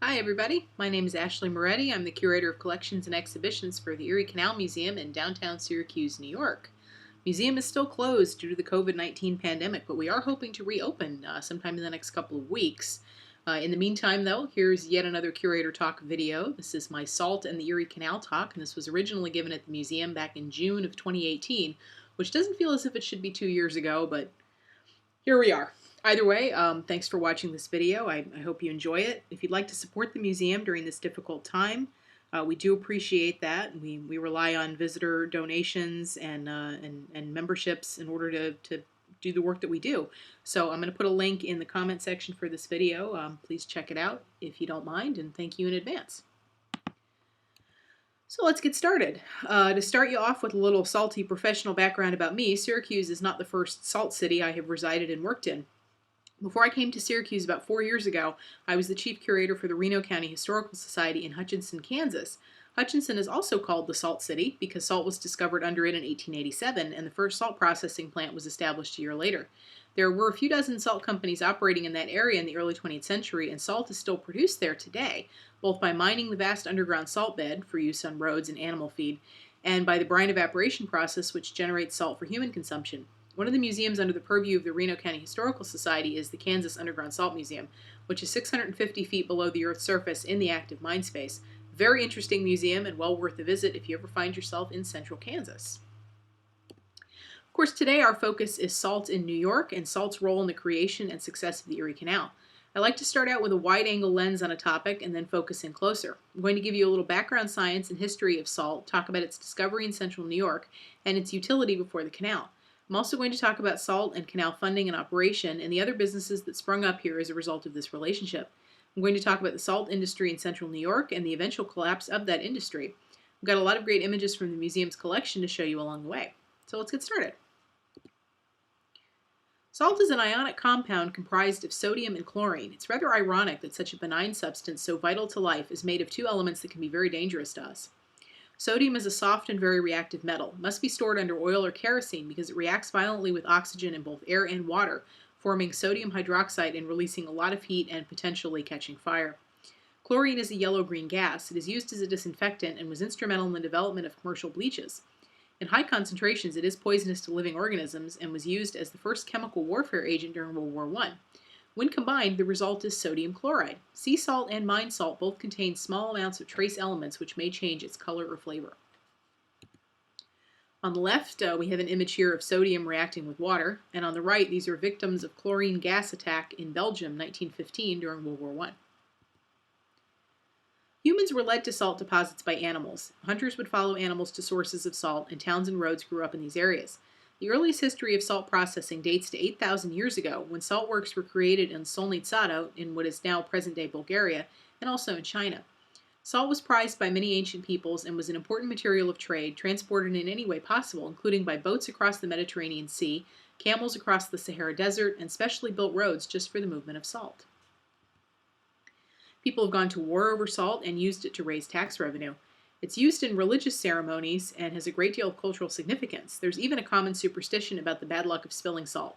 Hi everybody, my name is Ashley Maready. I'm the Curator of Collections and Exhibitions for the Erie Canal Museum in downtown Syracuse, New York. Museum is still closed due to the COVID-19 pandemic, but we are hoping to reopen sometime in the next couple of weeks. In the meantime, though, here's yet another Curator Talk video. This is my Salt and the Erie Canal talk, and this was originally given at the museum back in June of 2018, which doesn't feel as if it should be 2 years ago, but here we are. Either way, thanks for watching this video. I hope you enjoy it. If you'd like to support the museum during this difficult time, we do appreciate that. We rely on visitor donations and memberships in order to do the work that we do. So I'm going to put a link in the comment section for this video. Please check it out if you don't mind, and thank you in advance. So let's get started. To start you off with a little salty professional background about me, Syracuse is not the first salt city I have resided and worked in. Before I came to Syracuse about 4 years ago, I was the chief curator for the Reno County Historical Society in Hutchinson, Kansas. Hutchinson is also called the Salt City because salt was discovered under it in 1887, and the first salt processing plant was established a year later. There were a few dozen salt companies operating in that area in the early 20th century, and salt is still produced there today, both by mining the vast underground salt bed for use on roads and animal feed, and by the brine evaporation process, which generates salt for human consumption. One of the museums under the purview of the Reno County Historical Society is the Kansas Underground Salt Museum, which is 650 feet below the Earth's surface in the active mine space. Very interesting museum and well worth a visit if you ever find yourself in central Kansas. Of course, today our focus is salt in New York and salt's role in the creation and success of the Erie Canal. I like to start out with a wide-angle lens on a topic and then focus in closer. I'm going to give you a little background science and history of salt, talk about its discovery in central New York, and its utility before the canal. I'm also going to talk about salt and canal funding and operation and the other businesses that sprung up here as a result of this relationship. I'm going to talk about the salt industry in central New York and the eventual collapse of that industry. We've got a lot of great images from the museum's collection to show you along the way. So let's get started. Salt is an ionic compound comprised of sodium and chlorine. It's rather ironic that such a benign substance so vital to life is made of two elements that can be very dangerous to us. Sodium is a soft and very reactive metal. It must be stored under oil or kerosene because it reacts violently with oxygen in both air and water, forming sodium hydroxide and releasing a lot of heat and potentially catching fire. Chlorine is a yellow-green gas. It is used as a disinfectant and was instrumental in the development of commercial bleaches. In high concentrations, it is poisonous to living organisms and was used as the first chemical warfare agent during World War I. When combined, the result is sodium chloride. Sea salt and mine salt both contain small amounts of trace elements which may change its color or flavor. On the left, we have an image here of sodium reacting with water, and on the right, these are victims of chlorine gas attack in Belgium, 1915, during World War I. Humans were led to salt deposits by animals. Hunters would follow animals to sources of salt, and towns and roads grew up in these areas. The earliest history of salt processing dates to 8,000 years ago, when salt works were created in Solnitsaro, in what is now present-day Bulgaria, and also in China. Salt was prized by many ancient peoples and was an important material of trade, transported in any way possible, including by boats across the Mediterranean Sea, camels across the Sahara Desert, and specially built roads just for the movement of salt. People have gone to war over salt and used it to raise tax revenue. It's used in religious ceremonies and has a great deal of cultural significance. There's even a common superstition about the bad luck of spilling salt.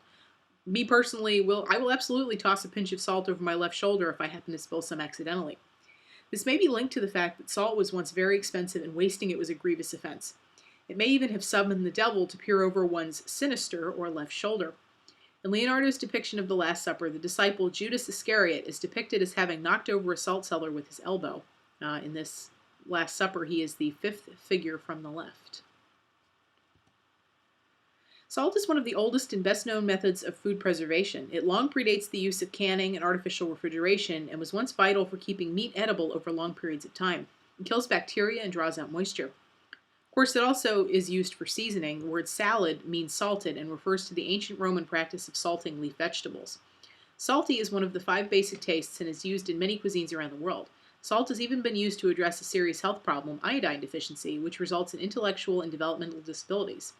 Me personally, I will absolutely toss a pinch of salt over my left shoulder if I happen to spill some accidentally. This may be linked to the fact that salt was once very expensive and wasting it was a grievous offense. It may even have summoned the devil to peer over one's sinister or left shoulder. In Leonardo's depiction of the Last Supper, the disciple Judas Iscariot is depicted as having knocked over a salt cellar with his elbow. In this Last Supper, he is the fifth figure from the left. Salt is one of the oldest and best-known methods of food preservation. It long predates the use of canning and artificial refrigeration and was once vital for keeping meat edible over long periods of time. It kills bacteria and draws out moisture. Of course, it also is used for seasoning. The word salad means salted and refers to the ancient Roman practice of salting leaf vegetables. Salty is one of the 5 basic tastes and is used in many cuisines around the world. Salt has even been used to address a serious health problem, iodine deficiency, which results in intellectual and developmental disabilities.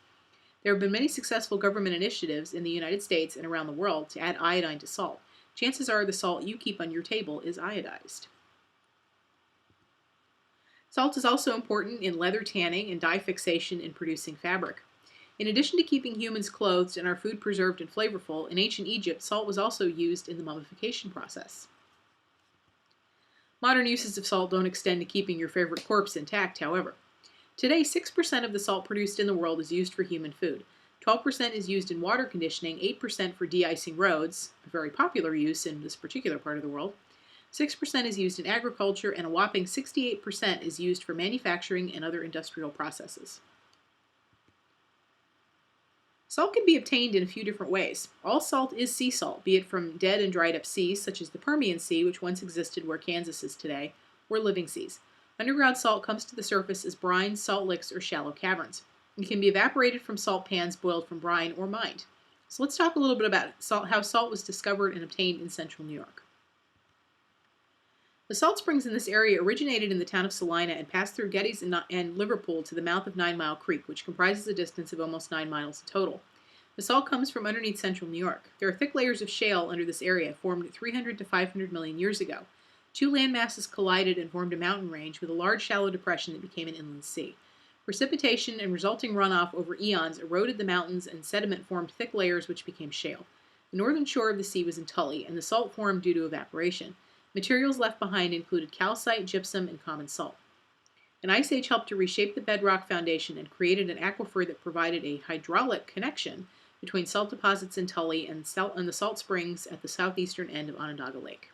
There have been many successful government initiatives in the United States and around the world to add iodine to salt. Chances are the salt you keep on your table is iodized. Salt is also important in leather tanning and dye fixation in producing fabric. In addition to keeping humans clothed and our food preserved and flavorful, in ancient Egypt, salt was also used in the mummification process. Modern uses of salt don't extend to keeping your favorite corpse intact, however. Today, 6% of the salt produced in the world is used for human food. 12% is used in water conditioning, 8% for de-icing roads, a very popular use in this particular part of the world. 6% is used in agriculture, and a whopping 68% is used for manufacturing and other industrial processes. Salt can be obtained in a few different ways. All salt is sea salt, be it from dead and dried up seas, such as the Permian Sea, which once existed where Kansas is today, or living seas. Underground salt comes to the surface as brines, salt licks, or shallow caverns. It can be evaporated from salt pans, boiled from brine, or mined. So let's talk a little bit about how salt was discovered and obtained in central New York. The salt springs in this area originated in the town of Salina and passed through Geddes and Liverpool to the mouth of 9 Mile Creek, which comprises a distance of almost 9 miles in total. The salt comes from underneath central New York. There are thick layers of shale under this area, formed 300 to 500 million years ago. Two land masses collided and formed a mountain range with a large shallow depression that became an inland sea. Precipitation and resulting runoff over eons eroded the mountains, and sediment formed thick layers which became shale. The northern shore of the sea was in Tully, and the salt formed due to evaporation. Materials left behind included calcite, gypsum, and common salt. An ice age helped to reshape the bedrock foundation and created an aquifer that provided a hydraulic connection between salt deposits in Tully and the salt springs at the southeastern end of Onondaga Lake.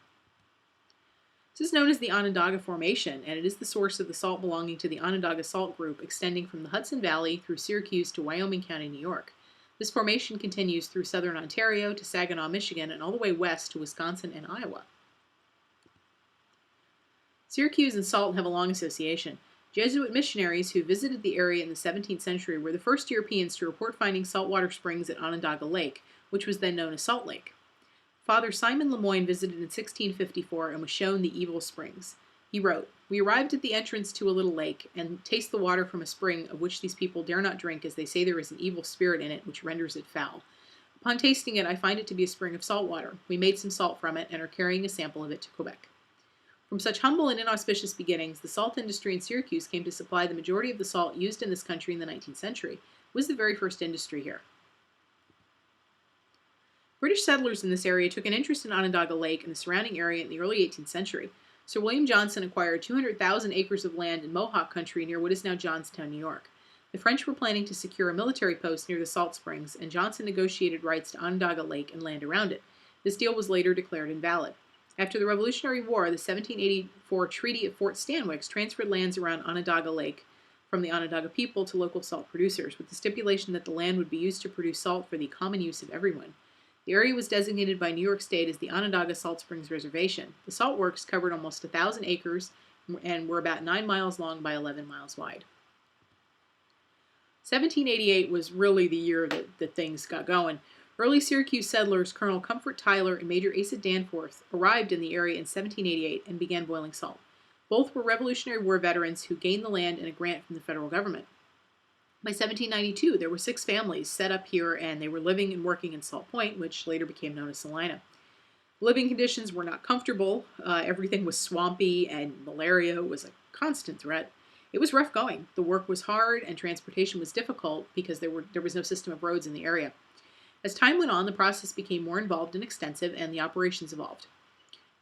This is known as the Onondaga Formation, and it is the source of the salt belonging to the Onondaga Salt Group, extending from the Hudson Valley through Syracuse to Wyoming County, New York. This formation continues through southern Ontario to Saginaw, Michigan, and all the way west to Wisconsin and Iowa. Syracuse and salt have a long association. Jesuit missionaries who visited the area in the 17th century were the first Europeans to report finding saltwater springs at Onondaga Lake, which was then known as Salt Lake. Father Simon Lemoyne visited in 1654 and was shown the evil springs. He wrote, "We arrived at the entrance to a little lake, and taste the water from a spring of which these people dare not drink, as they say there is an evil spirit in it which renders it foul. Upon tasting it, I find it to be a spring of salt water. We made some salt from it and are carrying a sample of it to Quebec." From such humble and inauspicious beginnings, the salt industry in Syracuse came to supply the majority of the salt used in this country in the 19th century. It was the very first industry here. British settlers in this area took an interest in Onondaga Lake and the surrounding area in the early 18th century. Sir William Johnson acquired 200,000 acres of land in Mohawk country near what is now Johnstown, New York. The French were planning to secure a military post near the salt springs, and Johnson negotiated rights to Onondaga Lake and land around it. This deal was later declared invalid. After the Revolutionary War, the 1784 Treaty of Fort Stanwix transferred lands around Onondaga Lake from the Onondaga people to local salt producers, with the stipulation that the land would be used to produce salt for the common use of everyone. The area was designated by New York State as the Onondaga Salt Springs Reservation. The salt works covered almost 1,000 acres and were about 9 miles long by 11 miles wide. 1788 was really the year that things got going. Early Syracuse settlers, Colonel Comfort Tyler and Major Asa Danforth, arrived in the area in 1788 and began boiling salt. Both were Revolutionary War veterans who gained the land and a grant from the federal government. By 1792, there were 6 families set up here, and they were living and working in Salt Point, which later became known as Salina. Living conditions were not comfortable. Everything was swampy, and malaria was a constant threat. It was rough going. The work was hard, and transportation was difficult because there was no system of roads in the area. As time went on, the process became more involved and extensive, and the operations evolved.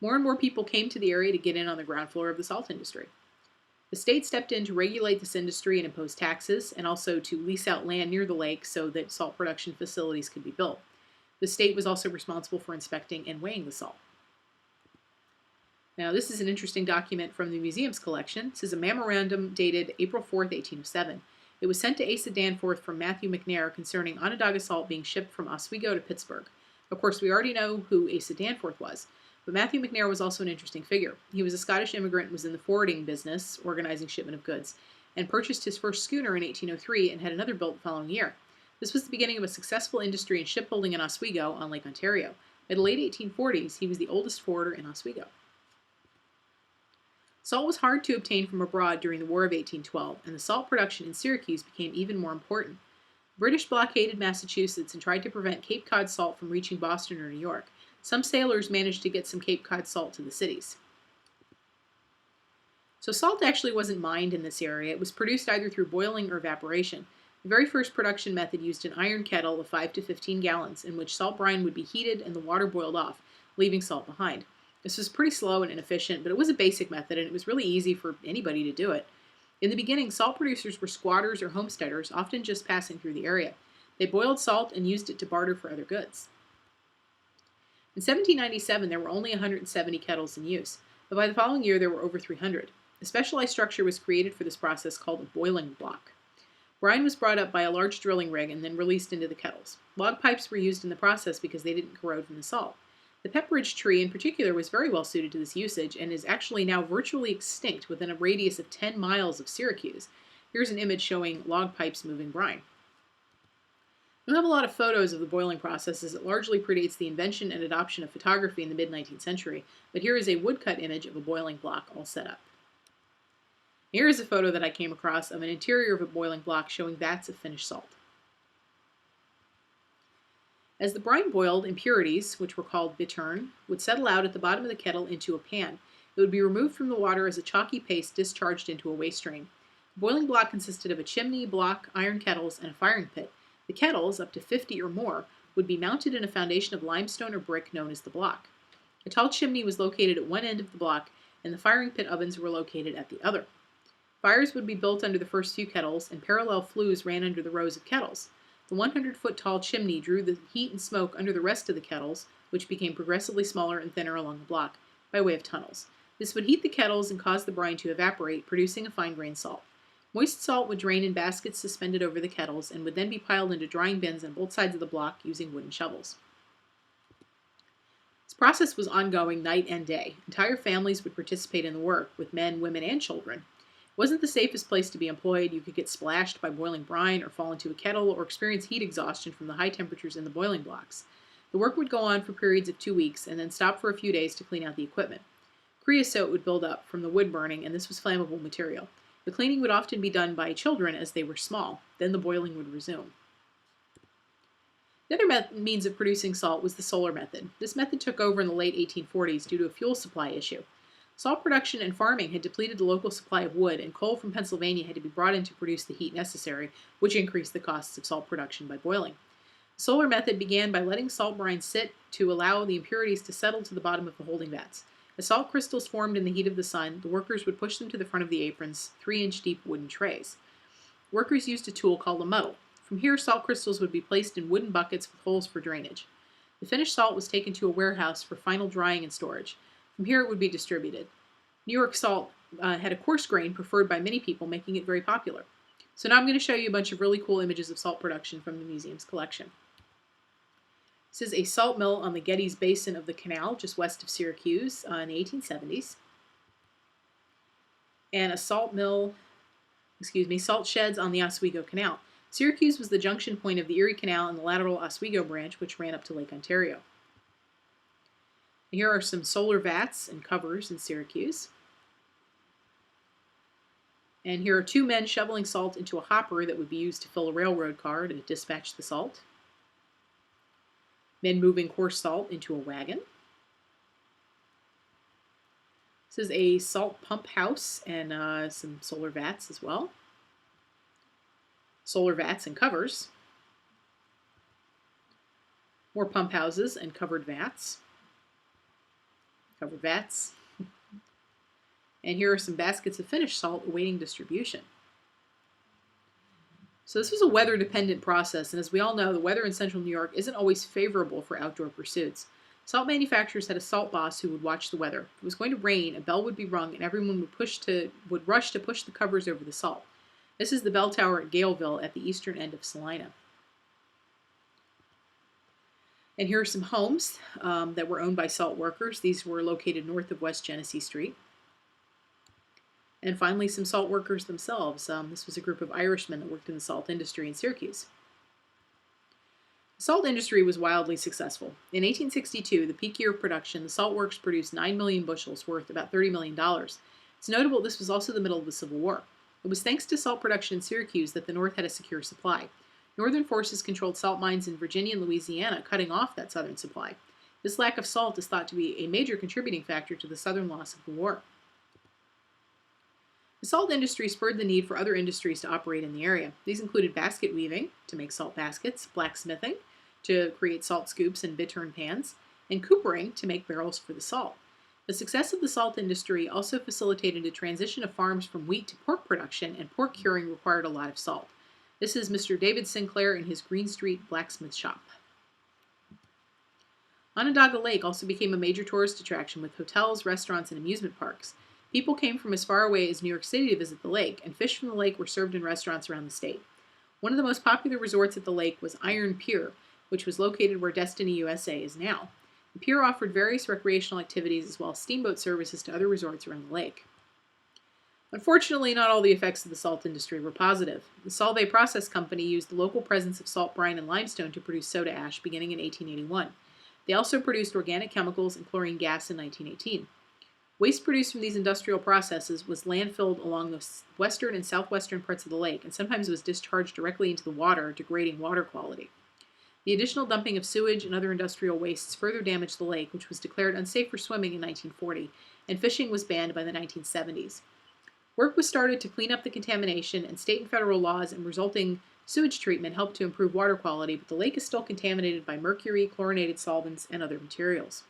More and more people came to the area to get in on the ground floor of the salt industry. The state stepped in to regulate this industry and impose taxes, and also to lease out land near the lake so that salt production facilities could be built. The state was also responsible for inspecting and weighing the salt. Now, this is an interesting document from the museum's collection. This is a memorandum dated April 4th, 1807. It was sent to Asa Danforth from Matthew McNair concerning Onondaga salt being shipped from Oswego to Pittsburgh. Of course, we already know who Asa Danforth was, but Matthew McNair was also an interesting figure. He was a Scottish immigrant, was in the forwarding business, organizing shipment of goods, and purchased his first schooner in 1803 and had another built the following year. This was the beginning of a successful industry in shipbuilding in Oswego on Lake Ontario. By the late 1840s, he was the oldest forwarder in Oswego. Salt was hard to obtain from abroad during the War of 1812, and the salt production in Syracuse became even more important. The British blockaded Massachusetts and tried to prevent Cape Cod salt from reaching Boston or New York. Some sailors managed to get some Cape Cod salt to the cities. So salt actually wasn't mined in this area. It was produced either through boiling or evaporation. The very first production method used an iron kettle of 5 to 15 gallons in which salt brine would be heated and the water boiled off, leaving salt behind. This was pretty slow and inefficient, but it was a basic method and it was really easy for anybody to do it. In the beginning, salt producers were squatters or homesteaders, often just passing through the area. They boiled salt and used it to barter for other goods. In 1797, there were only 170 kettles in use, but by the following year, there were over 300. A specialized structure was created for this process called a boiling block. Brine was brought up by a large drilling rig and then released into the kettles. Log pipes were used in the process because they didn't corrode from the salt. The pepperidge tree in particular was very well suited to this usage and is actually now virtually extinct within a radius of 10 miles of Syracuse. Here's an image showing log pipes moving brine. We don't have a lot of photos of the boiling process as it largely predates the invention and adoption of photography in the mid-19th century, but here is a woodcut image of a boiling block all set up. Here is a photo that I came across of an interior of a boiling block showing vats of finished salt. As the brine boiled, impurities, which were called bittern, would settle out at the bottom of the kettle into a pan. It would be removed from the water as a chalky paste discharged into a waste stream. The boiling block consisted of a chimney, block, iron kettles, and a firing pit. The kettles, up to 50 or more, would be mounted in a foundation of limestone or brick known as the block. A tall chimney was located at one end of the block, and the firing pit ovens were located at the other. Fires would be built under the first few kettles, and parallel flues ran under the rows of kettles. The 100-foot-tall chimney drew the heat and smoke under the rest of the kettles, which became progressively smaller and thinner along the block, by way of tunnels. This would heat the kettles and cause the brine to evaporate, producing a fine-grained salt. Moist salt would drain in baskets suspended over the kettles and would then be piled into drying bins on both sides of the block using wooden shovels. This process was ongoing night and day. Entire families would participate in the work, with men, women, and children. It wasn't the safest place to be employed. You could get splashed by boiling brine or fall into a kettle or experience heat exhaustion from the high temperatures in the boiling blocks. The work would go on for periods of 2 weeks and then stop for a few days to clean out the equipment. Creosote would build up from the wood burning, and this was flammable material. The cleaning would often be done by children as they were small. Then the boiling would resume. The other means of producing salt was the solar method. This method took over in the late 1840s due to a fuel supply issue. Salt production and farming had depleted the local supply of wood, and coal from Pennsylvania had to be brought in to produce the heat necessary, which increased the costs of salt production by boiling. The solar method began by letting salt brine sit to allow the impurities to settle to the bottom of the holding vats. As salt crystals formed in the heat of the sun, the workers would push them to the front of the aprons, 3-inch deep wooden trays. Workers used a tool called a muddle. From here, salt crystals would be placed in wooden buckets with holes for drainage. The finished salt was taken to a warehouse for final drying and storage. From here, it would be distributed. New York salt had a coarse grain preferred by many people, making it very popular. So now I'm going to show you a bunch of really cool images of salt production from the museum's collection. This is a salt mill on the Geddes basin of the canal, just west of Syracuse in the 1870s. And a salt sheds on the Oswego Canal. Syracuse was the junction point of the Erie Canal and the lateral Oswego branch, which ran up to Lake Ontario. Here are some solar vats and covers in Syracuse. And here are 2 men shoveling salt into a hopper that would be used to fill a railroad car to dispatch the salt. Men moving coarse salt into a wagon. This is a salt pump house and some solar vats as well. Solar vats and covers. More pump houses and covered vats. Covered vats. And here are some baskets of finished salt awaiting distribution. So this was a weather-dependent process, and as we all know, the weather in central New York isn't always favorable for outdoor pursuits. Salt manufacturers had a salt boss who would watch the weather. If it was going to rain, a bell would be rung, and everyone would rush to push the covers over the salt. This is the bell tower at Galeville at the eastern end of Salina. And here are some homes that were owned by salt workers. These were located north of West Genesee Street. And finally, some salt workers themselves. This was a group of Irishmen that worked in the salt industry in Syracuse. The salt industry was wildly successful. In 1862, the peak year of production, the salt works produced 9 million bushels, worth about $30 million. It's notable this was also the middle of the Civil War. It was thanks to salt production in Syracuse that the North had a secure supply. Northern forces controlled salt mines in Virginia and Louisiana, cutting off that southern supply. This lack of salt is thought to be a major contributing factor to the southern loss of the war. The salt industry spurred the need for other industries to operate in the area. These included basket weaving, to make salt baskets, blacksmithing, to create salt scoops and bittern pans, and coopering, to make barrels for the salt. The success of the salt industry also facilitated a transition of farms from wheat to pork production, and pork curing required a lot of salt. This is Mr. David Sinclair in his Green Street blacksmith shop. Onondaga Lake also became a major tourist attraction with hotels, restaurants, and amusement parks. People came from as far away as New York City to visit the lake, and fish from the lake were served in restaurants around the state. One of the most popular resorts at the lake was Iron Pier, which was located where Destiny USA is now. The pier offered various recreational activities as well as steamboat services to other resorts around the lake. Unfortunately, not all the effects of the salt industry were positive. The Solvay Process Company used the local presence of salt brine and limestone to produce soda ash beginning in 1881. They also produced organic chemicals and chlorine gas in 1918. Waste produced from these industrial processes was landfilled along the western and southwestern parts of the lake, and sometimes was discharged directly into the water, degrading water quality. The additional dumping of sewage and other industrial wastes further damaged the lake, which was declared unsafe for swimming in 1940, and fishing was banned by the 1970s. Work was started to clean up the contamination, and state and federal laws and resulting sewage treatment helped to improve water quality, but the lake is still contaminated by mercury, chlorinated solvents, and other materials.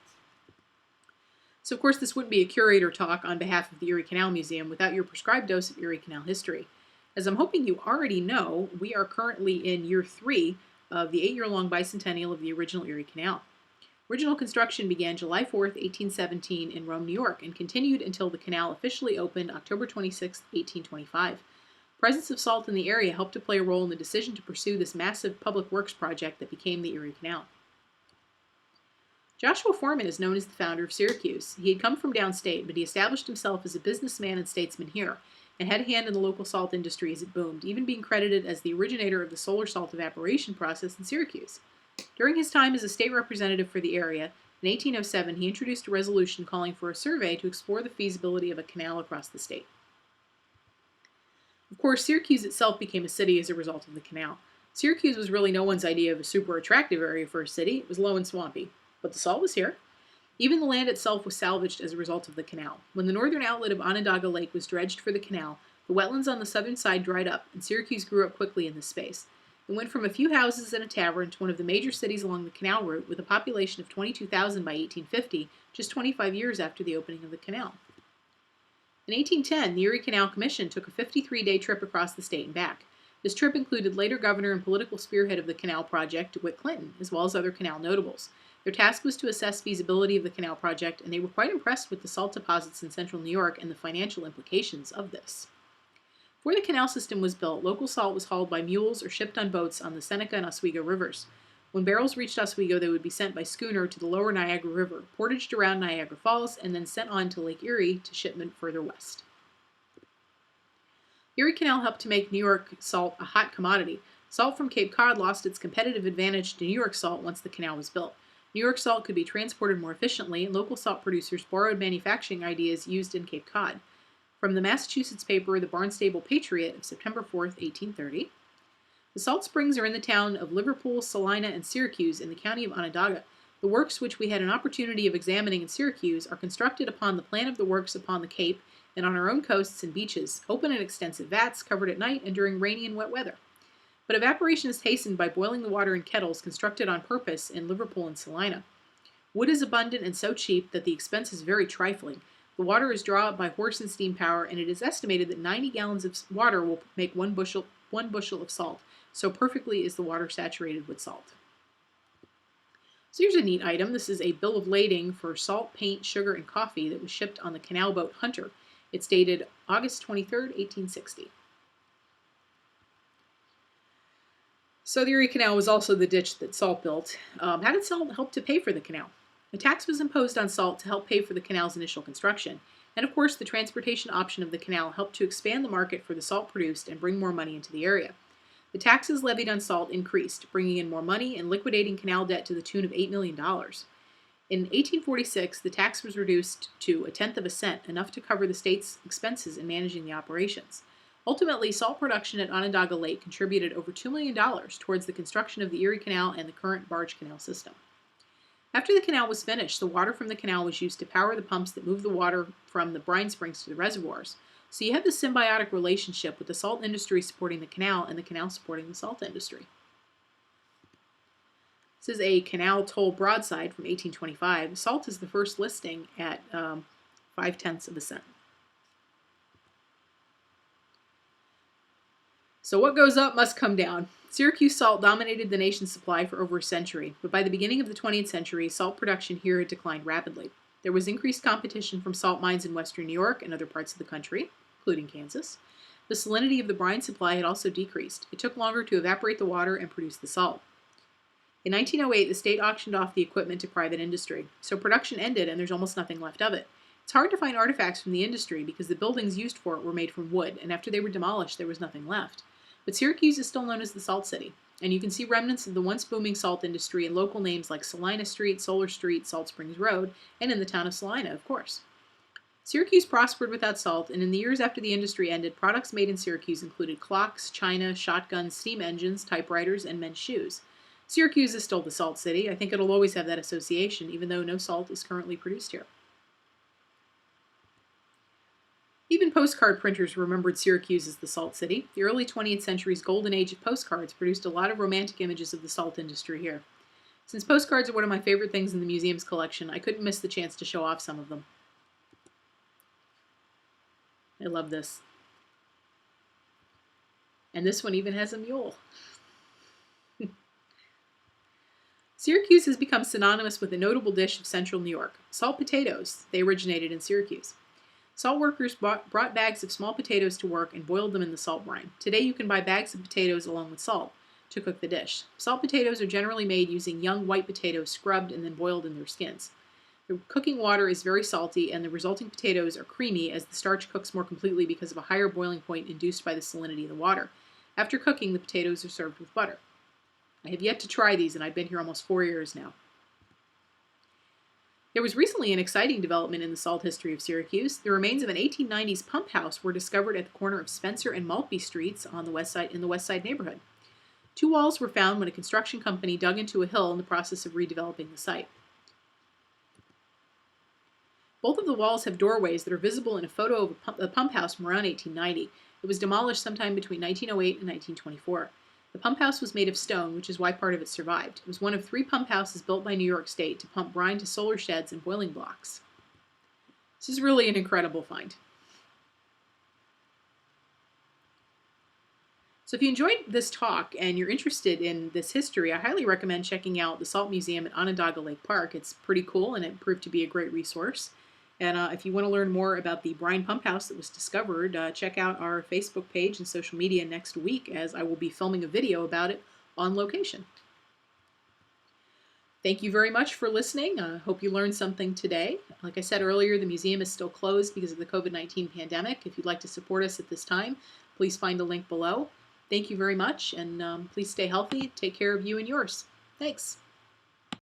So, of course, this wouldn't be a curator talk on behalf of the Erie Canal Museum without your prescribed dose of Erie Canal history. As I'm hoping you already know, we are currently in year 3 of the 8-year-long bicentennial of the original Erie Canal. Original construction began July 4, 1817 in Rome, New York, and continued until the canal officially opened October 26, 1825. Presence of salt in the area helped to play a role in the decision to pursue this massive public works project that became the Erie Canal. Joshua Foreman is known as the founder of Syracuse. He had come from downstate, but he established himself as a businessman and statesman here, and had a hand in the local salt industry as it boomed, even being credited as the originator of the solar salt evaporation process in Syracuse. During his time as a state representative for the area, in 1807 he introduced a resolution calling for a survey to explore the feasibility of a canal across the state. Of course, Syracuse itself became a city as a result of the canal. Syracuse was really no one's idea of a super attractive area for a city. It was low and swampy, but the salt was here. Even the land itself was salvaged as a result of the canal. When the northern outlet of Onondaga Lake was dredged for the canal, the wetlands on the southern side dried up, and Syracuse grew up quickly in this space. It went from a few houses and a tavern to one of the major cities along the canal route, with a population of 22,000 by 1850, just 25 years after the opening of the canal. In 1810, the Erie Canal Commission took a 53-day trip across the state and back. This trip included later governor and political spearhead of the canal project, DeWitt Clinton, as well as other canal notables. Their task was to assess feasibility of the canal project, and they were quite impressed with the salt deposits in central New York and the financial implications of this. Before the canal system was built, local salt was hauled by mules or shipped on boats on the Seneca and Oswego rivers. When barrels reached Oswego, they would be sent by schooner to the lower Niagara River, portaged around Niagara Falls, and then sent on to Lake Erie to shipment further west. Erie Canal helped to make New York salt a hot commodity. Salt from Cape Cod lost its competitive advantage to New York salt once the canal was built. New York salt could be transported more efficiently, and local salt producers borrowed manufacturing ideas used in Cape Cod. From the Massachusetts paper, the Barnstable Patriot of September 4, 1830, the salt springs are in the town of Liverpool, Salina, and Syracuse in the county of Onondaga. The works which we had an opportunity of examining in Syracuse are constructed upon the plan of the works upon the Cape and on our own coasts and beaches, open and extensive vats, covered at night and during rainy and wet weather. But evaporation is hastened by boiling the water in kettles constructed on purpose in Liverpool and Salina. Wood is abundant and so cheap that the expense is very trifling. The water is drawn up by horse and steam power, and it is estimated that 90 gallons of water will make one bushel of salt. So perfectly is the water saturated with salt. So here's a neat item. This is a bill of lading for salt, paint, sugar, and coffee that was shipped on the canal boat Hunter. It's dated August 23, 1860. So the Erie Canal was also the ditch that salt built. How did salt help to pay for the canal? A tax was imposed on salt to help pay for the canal's initial construction. And of course, the transportation option of the canal helped to expand the market for the salt produced and bring more money into the area. The taxes levied on salt increased, bringing in more money and liquidating canal debt to the tune of $8 million. In 1846, the tax was reduced to 1/10 of a cent, enough to cover the state's expenses in managing the operations. Ultimately, salt production at Onondaga Lake contributed over $2 million towards the construction of the Erie Canal and the current Barge Canal system. After the canal was finished, the water from the canal was used to power the pumps that moved the water from the brine springs to the reservoirs. So you have this symbiotic relationship with the salt industry supporting the canal and the canal supporting the salt industry. This is a canal toll broadside from 1825. Salt is the first listing at 5/10 of a cent. So what goes up must come down. Syracuse salt dominated the nation's supply for over a century, but by the beginning of the 20th century, salt production here had declined rapidly. There was increased competition from salt mines in western New York and other parts of the country, including Kansas. The salinity of the brine supply had also decreased. It took longer to evaporate the water and produce the salt. In 1908, the state auctioned off the equipment to private industry, so production ended and there's almost nothing left of it. It's hard to find artifacts from the industry because the buildings used for it were made from wood, and after they were demolished, there was nothing left. But Syracuse is still known as the Salt City, and you can see remnants of the once booming salt industry in local names like Salina Street, Solar Street, Salt Springs Road, and in the town of Salina, of course. Syracuse prospered without salt, and in the years after the industry ended, products made in Syracuse included clocks, china, shotguns, steam engines, typewriters, and men's shoes. Syracuse is still the Salt City. I think it'll always have that association, even though no salt is currently produced here. Even postcard printers remembered Syracuse as the Salt City. The early 20th century's golden age of postcards produced a lot of romantic images of the salt industry here. Since postcards are one of my favorite things in the museum's collection, I couldn't miss the chance to show off some of them. I love this. And this one even has a mule. Syracuse has become synonymous with a notable dish of central New York, salt potatoes. They originated in Syracuse. Salt workers brought bags of small potatoes to work and boiled them in the salt brine. Today you can buy bags of potatoes along with salt to cook the dish. Salt potatoes are generally made using young white potatoes scrubbed and then boiled in their skins. The cooking water is very salty and the resulting potatoes are creamy as the starch cooks more completely because of a higher boiling point induced by the salinity of the water. After cooking, the potatoes are served with butter. I have yet to try these and I've been here almost 4 years now. There was recently an exciting development in the salt history of Syracuse. The remains of an 1890s pump house were discovered at the corner of Spencer and Maltby Streets on the west side, in the West Side neighborhood. 2 walls were found when a construction company dug into a hill in the process of redeveloping the site. Both of the walls have doorways that are visible in a photo of a pump house from around 1890. It was demolished sometime between 1908 and 1924. The pump house was made of stone, which is why part of it survived. It was one of 3 pump houses built by New York State to pump brine to solar sheds and boiling blocks. This is really an incredible find. So if you enjoyed this talk and you're interested in this history, I highly recommend checking out the Salt Museum at Onondaga Lake Park. It's pretty cool and it proved to be a great resource. And if you want to learn more about the brine pump house that was discovered, check out our Facebook page and social media next week as I will be filming a video about it on location. Thank you very much for listening. I hope you learned something today. Like I said earlier, the museum is still closed because of the COVID-19 pandemic. If you'd like to support us at this time, please find a link below. Thank you very much, and please stay healthy. Take care of you and yours. Thanks.